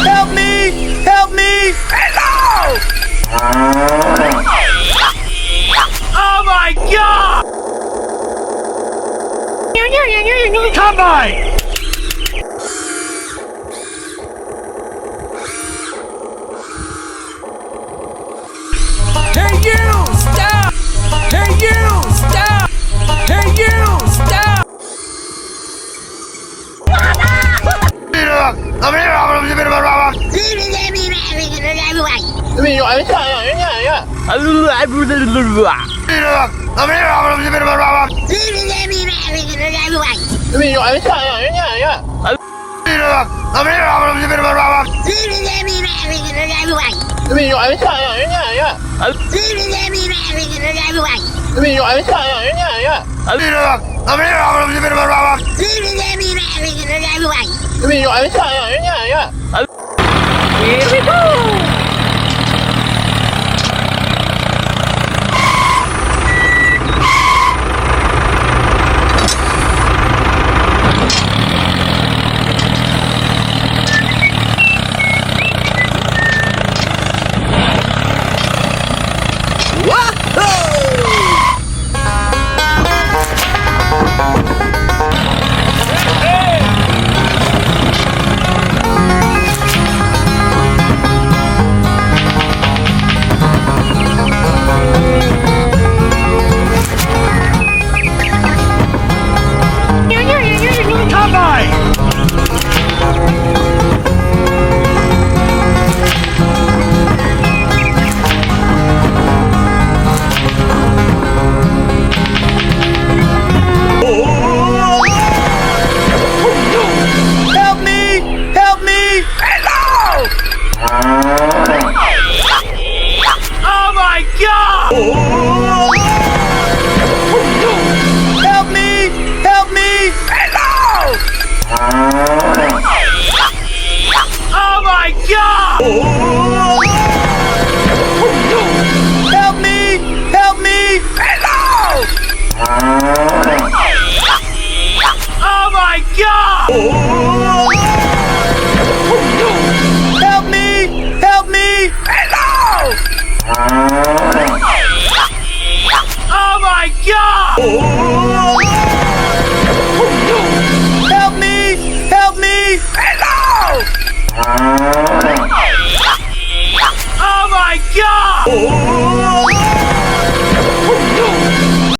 Help me! Help me! Hello! Oh my God! Come on! Hey you! Stop! Hey you! Stop! Hey you! Stop! Here we go! Help me! Help me! Hello! Oh my God! Help me! Help me! Hello! Oh my God! Help me! Help me! Hello! Oh my God! Help me! Help me! Hello!